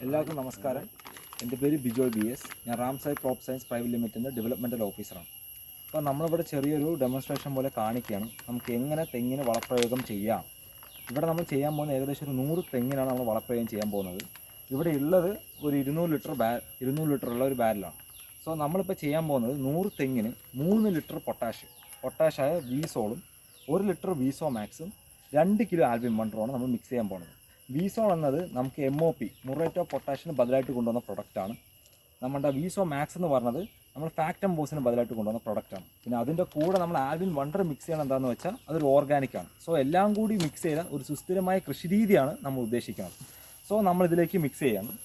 എല്ലാവർക്കും നമസ്കാരം. എൻ്റെ പേര് ബിജോയ് BS. ഞാൻ റാംസായി ക്രോപ്പ് സയൻസ് പ്രൈവറ്റ് ലിമിറ്റഡിൻ്റെ ഡെവലപ്മെൻറ്റൽ ഓഫീസറാണ്. അപ്പോൾ നമ്മളിവിടെ ചെറിയൊരു ഡെമോൺസ്ട്രേഷൻ പോലെ കാണിക്കുകയാണ് നമുക്ക് എങ്ങനെ തെങ്ങിന് വളപ്രയോഗം ചെയ്യാം. ഇവിടെ നമ്മൾ ചെയ്യാൻ പോകുന്ന ഏകദേശം ഒരു 100 തെങ്ങിനാണ് നമ്മൾ വളപ്രയോഗം ചെയ്യാൻ പോകുന്നത്. ഇവിടെ ഉള്ളത് ഒരു 200 ലിറ്റർ ഉള്ള ഒരു ബാരലാണ്. സോ നമ്മളിപ്പോൾ ചെയ്യാൻ പോകുന്നത് 100 തെങ്ങിന് 3 ലിറ്റർ പൊട്ടാഷായ വീസോളും 1 ലിറ്റർ വീസോ മാക്സും 2 കിലോ ആൽബിൻ വണ്ടറുമാണ് നമ്മൾ മിക്സ് ചെയ്യാൻ പോകുന്നത്. വീസോൾ എന്നത് നമുക്ക് MOP മുറേറ്റോ പൊട്ടാഷിന് ബദലായിട്ട് കൊണ്ടുവന്ന പ്രൊഡക്റ്റാണ്. നമ്മുടെ വീസോ മാക്സ് എന്ന് പറഞ്ഞത് നമ്മൾ ഫാക്ടം ബോസിന് ബദലായിട്ട് കൊണ്ടുവന്ന പ്രൊഡക്റ്റാണ്. പിന്നെ അതിൻ്റെ കൂടെ നമ്മൾ ആൽബിൻ വണ്ടർ മിക്സ് ചെയ്യണം എന്താണെന്ന് വെച്ചാൽ അതൊരു ഓർഗാനിക്കാണ്. സോ എല്ലാം കൂടി മിക്സ് ചെയ്ത ഒരു സുസ്ഥിരമായ കൃഷി രീതിയാണ് നമ്മൾ ഉദ്ദേശിക്കുന്നത്. സോ നമ്മളിതിലേക്ക് മിക്സ് ചെയ്യണം.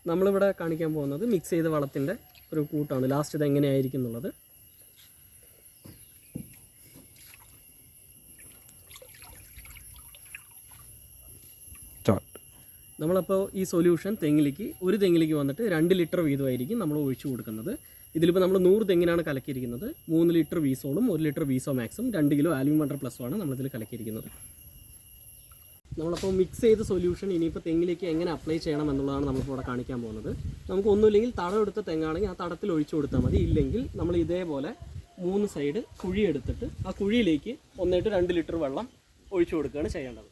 നമ്മളിവിടെ കാണിക്കാൻ പോകുന്നത് മിക്സ് ചെയ്ത വളത്തിൻ്റെ ഒരു കൂട്ടാണ്. ലാസ്റ്റ് ഇത് എങ്ങനെയായിരിക്കും എന്നുള്ളത്. നമ്മളപ്പോൾ ഈ സൊല്യൂഷൻ ഒരു തെങ്ങിലേക്ക് വന്നിട്ട് 2 ലിറ്റർ വീതമായിരിക്കും നമ്മൾ ഒഴിച്ചു കൊടുക്കുന്നത്. ഇതിലിപ്പോൾ നമ്മൾ 100 തെങ്ങിനാണ് കലക്കിയിരിക്കുന്നത്. 3 ലിറ്റർ വീസോളും 1 ലിറ്റർ വീസോ മാക്സും 2 കിലോ ആൽബിൻ വണ്ടർ പ്ലസുമാണ് നമ്മളിതിൽ കലക്കിയിരിക്കുന്നത്. നമ്മളപ്പോൾ മിക്സ് ചെയ്ത സൊല്യൂഷൻ ഇനിയിപ്പോൾ തെങ്ങിലേക്ക് എങ്ങനെ അപ്ലൈ ചെയ്യണം എന്നുള്ളതാണ് നമ്മളിപ്പോൾ ഇവിടെ കാണിക്കാൻ പോകുന്നത്. നമുക്ക് ഒന്നുമില്ലെങ്കിൽ തടം എടുത്ത തെങ്ങാണെങ്കിൽ ആ തടത്തിൽ ഒഴിച്ചു കൊടുത്താൽ മതി. ഇല്ലെങ്കിൽ നമ്മൾ ഇതേപോലെ 3 സൈഡ് കുഴി എടുത്തിട്ട് ആ കുഴിയിലേക്ക് 1-2 ലിറ്റർ വെള്ളം ഒഴിച്ചു കൊടുക്കുകയാണ് ചെയ്യേണ്ടത്.